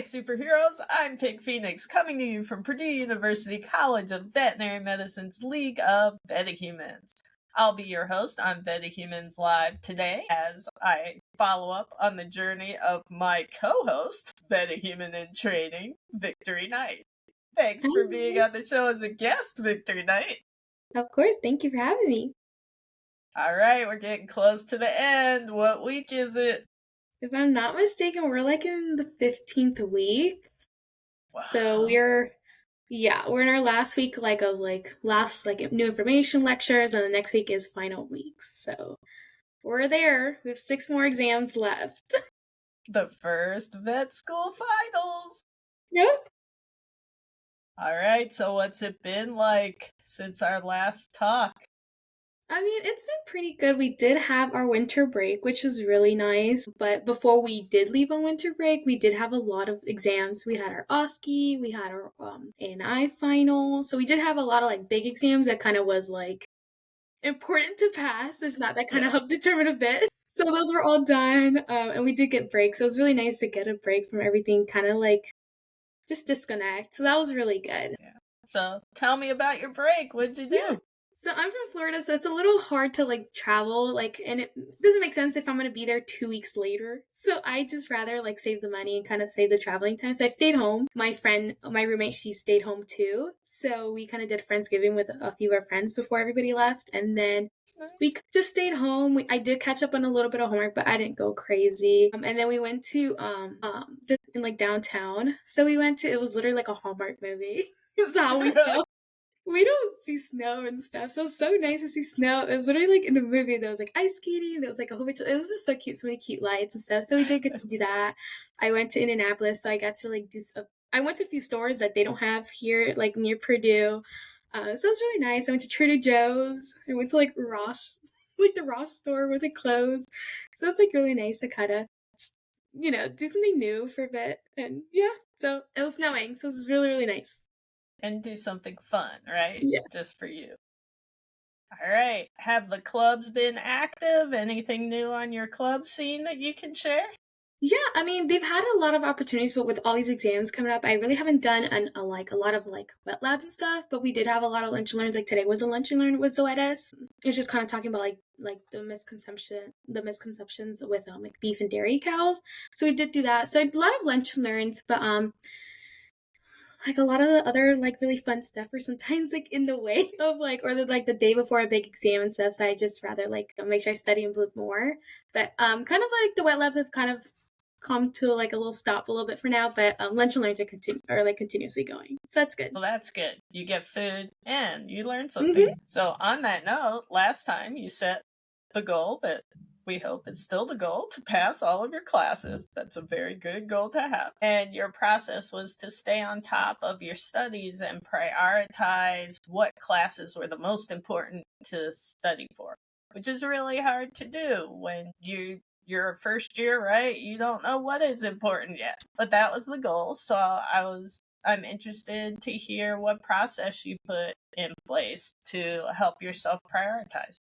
superheroes, I'm Pink Phoenix, coming to you from Purdue University College of Veterinary Medicine's League of VetaHumanz. I'll be your host on VetaHumanz Live today as I follow up on the journey of my co-host, VetaHuman in Training, Victory Knight. Thanks for being on the show as a guest, Victory Knight. Of course, thank you for having me. All right, we're getting close to the end. What week is it? If I'm not mistaken, we're like in the 15th week. Wow. So we're in our last week of new information lectures, and the next week is final weeks. So we're there. We have 6 more exams left. The first vet school finals. Yep. All right, so what's it been like since our last talk? I mean, it's been pretty good. We did have our winter break, which was really nice. But before we did leave on winter break, we did have a lot of exams. We had our OSCE, we had our A&I final. So we did have a lot of big exams that kind of was important to pass. If not, that kind of helped determine a bit. So those were all done, and we did get breaks. So it was really nice to get a break from everything, kind of just disconnect. So that was really good. Yeah. So tell me about your break. What'd you do? Yeah. So I'm from Florida, so it's a little hard to travel, and it doesn't make sense if I'm going to be there 2 weeks later. So I just rather save the money and kind of save the traveling time. So I stayed home. My roommate, she stayed home too. So we kind of did Friendsgiving with a few of our friends before everybody left. And then we just stayed home. I did catch up on a little bit of homework, but I didn't go crazy. And then we went to, in downtown. So it was literally like a Hallmark movie. That's how we felt. We don't see snow and stuff, so it was so nice to see snow. It was literally in a movie. There was ice skating. There was a whole bunch of, it was just so cute, so many cute lights and stuff. So we did get to do that. I went to Indianapolis, so I got to do stuff. I went to a few stores that they don't have here, near Purdue. So it was really nice. I went to Trader Joe's. I went to Ross, the Ross store with the clothes. So it's really nice to kind of just, do something new for a bit. And yeah, so it was snowing, so it was really, really nice. And do something fun, right? Yeah. Just for you. All right. Have the clubs been active? Anything new on your club scene that you can share? Yeah, I mean, they've had a lot of opportunities, but with all these exams coming up, I really haven't done a lot of wet labs and stuff, but we did have a lot of lunch and learns. Today was a lunch and learn with Zoetis. It was just kind of talking about the misconceptions with beef and dairy cows. So we did do that. So a lot of lunch and learns, but a lot of the other really fun stuff are sometimes in the way of or the day before a big exam and stuff. So I just rather make sure I study a bit more. But kind of the wet labs have kind of come to a little stop a little bit for now. But lunch and learns are continuously going. So that's good. Well, that's good. You get food and you learn something. Mm-hmm. So on that note, last time you set the goal that we hope is still the goal to pass all of your classes. That's a very good goal to have. And your process was to stay on top of your studies and prioritize what classes were the most important to study for, which is really hard to do when you're first year, right? You don't know what is important yet. But that was the goal. So I'm interested to hear what process you put in place to help yourself prioritize.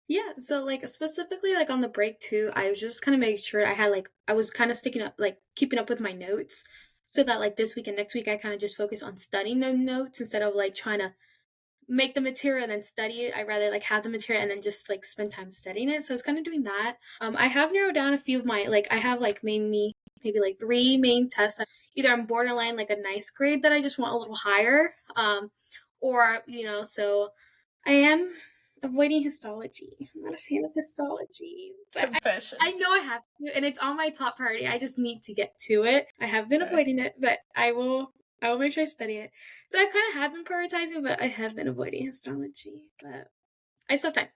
Yeah, so specifically on the break too, I was just kind of making sure I had I was kind of sticking up keeping up with my notes, so that this week and next week I kind of just focus on studying the notes instead of trying to make the material and then study it. I rather have the material and then just spend time studying it. So I was kind of doing that. I have narrowed down a few of my I have maybe 3 main tests. Either I'm borderline a nice grade that I just want a little higher, or so I am avoiding histology. I'm not a fan of histology. But Confessions. I know I have to, and it's on my top priority. I just need to get to it. I have been avoiding it, but I will make sure I study it. So I kind of have been prioritizing, but I have been avoiding histology. But I still have time.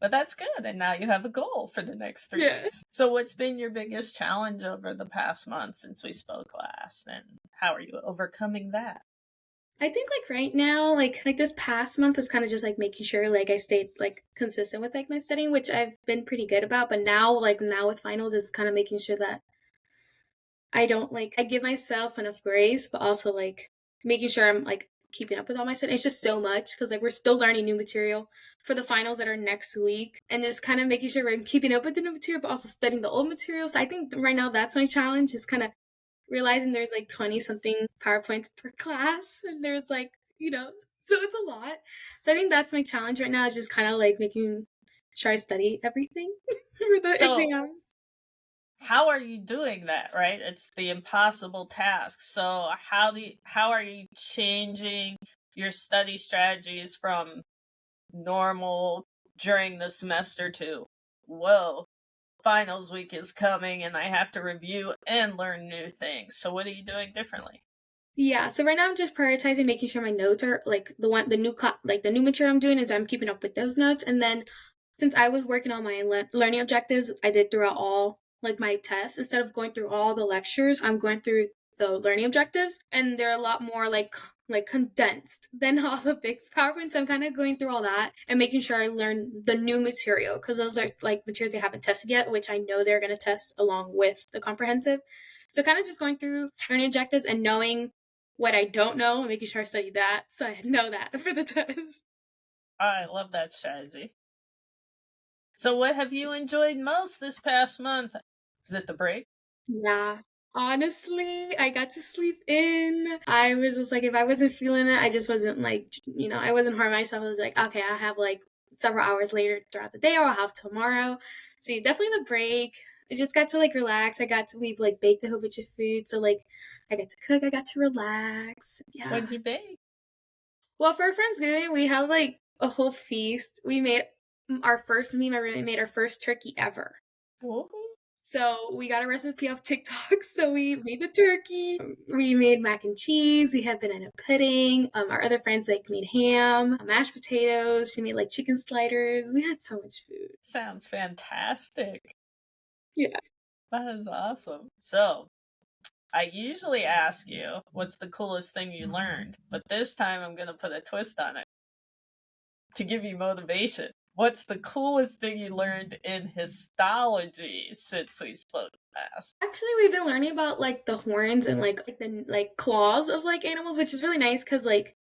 But that's good, and now you have a goal for the next 3 weeks. So what's been your biggest challenge over the past month since we spoke last, and how are you overcoming that? I think right now, this past month is kind of just making sure I stayed consistent with my studying, which I've been pretty good about. But now with finals is kind of making sure that I don't I give myself enough grace, but also making sure I'm keeping up with all my studying. It's just so much because we're still learning new material for the finals that are next week, and just kind of making sure we're keeping up with the new material, but also studying the old material. So I think right now that's my challenge, is kind of realizing there's like 20 something PowerPoints per class, and there's like, so it's a lot. So I think that's my challenge right now, is just kind of like making sure I study everything for the So, exams. how are you doing that, right? It's the impossible task. So, how are you changing your study strategies from normal during the semester to, whoa, finals week is coming and I have to review and learn new things. So what are you doing differently? Yeah, so right now I'm just prioritizing making sure my notes are like the new material I'm doing is I'm keeping up with those notes. And then since I was working on my learning objectives, I did throughout all like my tests. Instead of going through all the lectures, I'm going through the learning objectives, and they're a lot more like condensed than all the big PowerPoints. So I'm kind of going through all that and making sure I learn the new material, because those are like materials they haven't tested yet, which I know they're going to test along with the comprehensive. So kind of just going through learning objectives and knowing what I don't know and making sure I study that so I know that for the test. I love that strategy. So what have you enjoyed most this past month? Is it the break? Yeah. Honestly, I got to sleep in. I was just like, if I wasn't feeling it, I just wasn't like, I wasn't hard myself. I was like, okay, I'll have like several hours later throughout the day, or I'll have tomorrow. So definitely the break. I just got to like relax. We've like baked a whole bunch of food. So like I got to cook, I got to relax. Yeah. What'd you bake? Well, for Friendsgiving, we had like a whole feast. Me and my roommate made our first turkey ever. Ooh. So we got a recipe off TikTok. So we made the turkey. We made mac and cheese. We had banana pudding. Our other friends like made ham, mashed potatoes. She made like chicken sliders. We had so much food. Sounds fantastic. Yeah. That is awesome. So, I usually ask you, what's the coolest thing you learned? But this time I'm going to put a twist on it to give you motivation. What's the coolest thing you learned in histology since we spoke last? Actually, we've been learning about like the horns and like the like claws of like animals, which is really nice because like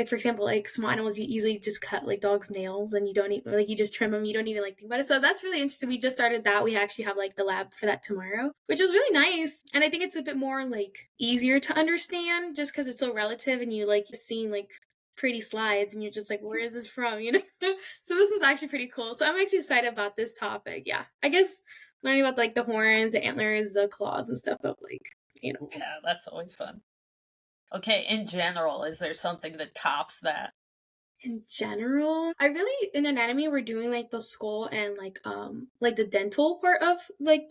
for example, like small animals, you easily just cut like dogs' nails, and you don't even like you just trim them. You don't even like think about it. So that's really interesting. We just started that. We actually have like the lab for that tomorrow, which is really nice. And I think it's a bit more like easier to understand, just because it's so relative, and you like seeing like pretty slides, and you're just like, where is this from? So this was actually pretty cool. So I'm actually excited about this topic. Yeah, I guess learning about like the horns, the antlers, the claws, and stuff of like animals. Yeah, that's always fun. Okay, in general, is there something that tops that? In general, I really in anatomy we're doing like the skull and like the dental part of like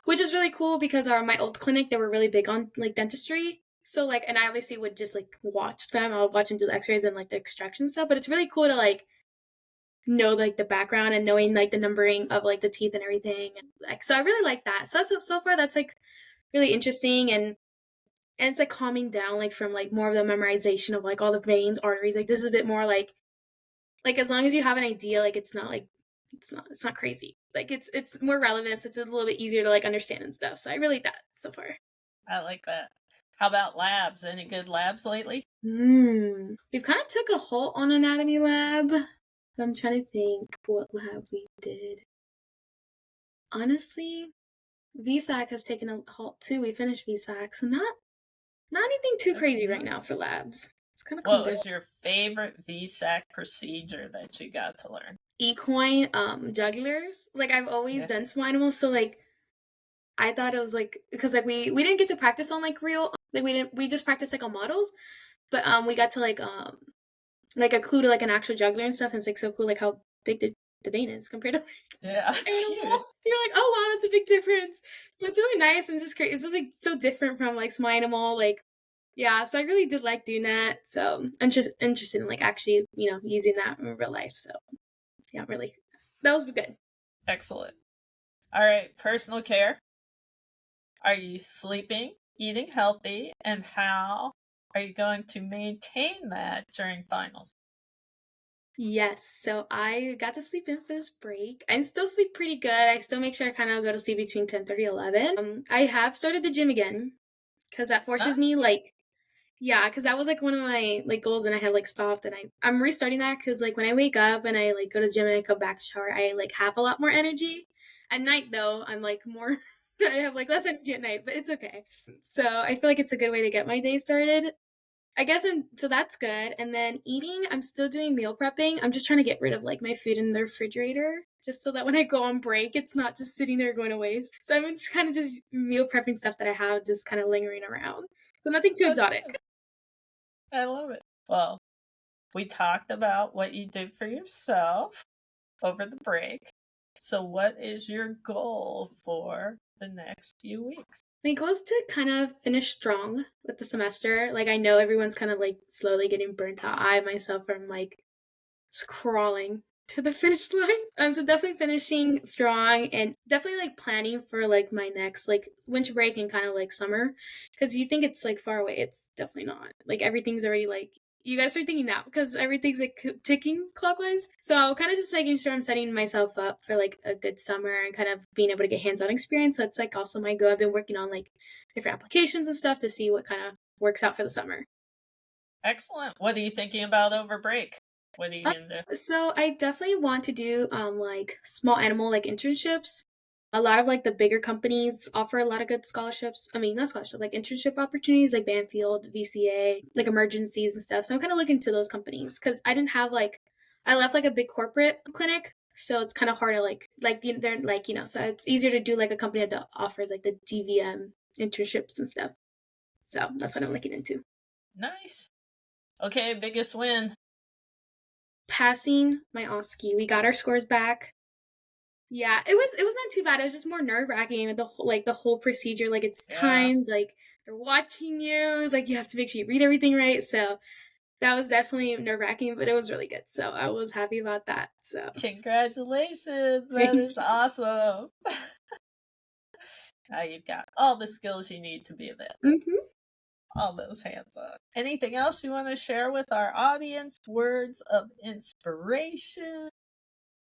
which is really cool because my old clinic, they were really big on like dentistry. So like, and I obviously would just like watch them. I'll watch them do the x-rays and like the extraction stuff, but it's really cool to like know like the background and knowing like the numbering of like the teeth and everything. And like, so I really like that. So so far that's like really interesting, and it's like calming down like from like more of the memorization of like all the veins, arteries. Like this is a bit more like as long as you have an idea, like it's not crazy. Like it's more relevant. So it's a little bit easier to like understand and stuff. So I really like that so far. I like that. How about labs? Any good labs lately? We've kind of took a halt on anatomy lab. I'm trying to think what lab we did. Honestly, VSAC has taken a halt too. We finished VSAC, so not anything too crazy right now for labs. It's kind of What was your favorite VSAC procedure that you got to learn? Equine jugulars. Like I've always done small animals, so like I thought it was like because like we didn't get to practice on like real, like we just practiced like on models, but we got to like occlude to like an actual jugular and stuff, and it's like so cool like how big the vein is compared to like Yeah, it's huge. You're like, oh wow, that's a big difference. So it's really nice and just great. It's just like so different from like small animal, like yeah. So I really did like doing that. So I'm just interested in like actually using that in real life. So yeah, really, that was good. Excellent. All right, personal care. Are you sleeping, eating healthy, and how are you going to maintain that during finals? Yes, so I got to sleep in for this break. I still sleep pretty good. I still make sure I kind of go to sleep between 10:30 11. I have started the gym again because that forces me like yeah, because that was like one of my like goals, and I had like stopped, and I'm restarting that because like when I wake up and I like go to the gym and I come back to shower, I like have a lot more energy. At night though, I'm like more I have like less energy at night, but it's okay. So I feel like it's a good way to get my day started. So that's good. And then eating, I'm still doing meal prepping. I'm just trying to get rid of like my food in the refrigerator just so that when I go on break, it's not just sitting there going to waste. So I'm just kind of just meal prepping stuff that I have just kind of lingering around. So nothing too exotic. I love it. Well, we talked about what you did for yourself over the break. So what is your goal for the next few weeks? My goal is to kind of finish strong with the semester. Like, I know everyone's kind of like slowly getting burnt out. I myself am like crawling to the finish line. So definitely finishing strong and definitely like planning for like my next like winter break and kind of like summer. Because you think it's like far away. It's definitely not. Like, everything's already like, you gotta start thinking now because everything's like ticking clockwise. So kind of just making sure I'm setting myself up for like a good summer and kind of being able to get hands-on experience. That's like also my goal. I've been working on like different applications and stuff to see what kind of works out for the summer. Excellent. What are you thinking about over break? What are you gonna do? So I definitely want to do like small animal like internships. A lot of like the bigger companies offer a lot of good scholarships. I mean, not scholarship, like internship opportunities like Banfield, VCA, like emergencies and stuff. So I'm kind of looking to those companies because I didn't have like, I left like a big corporate clinic. So it's kind of hard to they're like, so it's easier to do like a company that offers like the DVM internships and stuff. So that's what I'm looking into. Nice. Okay, biggest win. Passing my OSCE. We got our scores back. Yeah, it was not too bad. It was just more nerve-wracking with the whole procedure. Like, it's timed, like they're watching you, like you have to make sure you read everything right. So that was definitely nerve-wracking, but it was really good. So I was happy about that. So Congratulations. That is awesome. Now you've got all the skills you need to be there. Mm-hmm. All those hands on. Anything else you want to share with our audience? Words of inspiration?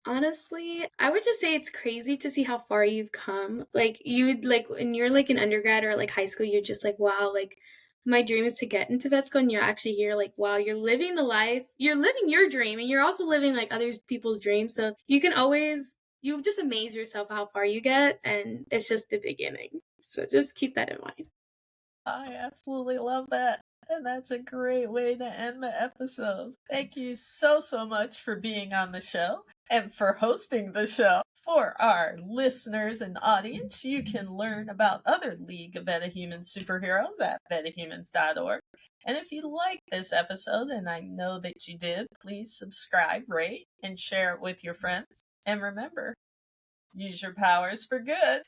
Honestly, I would just say it's crazy to see how far you've come. Like, like when you're like an undergrad or like high school, you're just like, wow, like my dream is to get into vet school, and you're actually here, like, wow, you're living the life, you're living your dream, and you're also living like other people's dreams. So you just amaze yourself how far you get, and it's just the beginning. So just keep that in mind. I absolutely love that. And that's a great way to end the episode. Thank you so much for being on the show and for hosting the show. For our listeners and audience, you can learn about other League of VetaHumanz superheroes at VetaHumanz.org. And if you liked this episode, and I know that you did, please subscribe, rate, and share it with your friends. And remember, use your powers for good.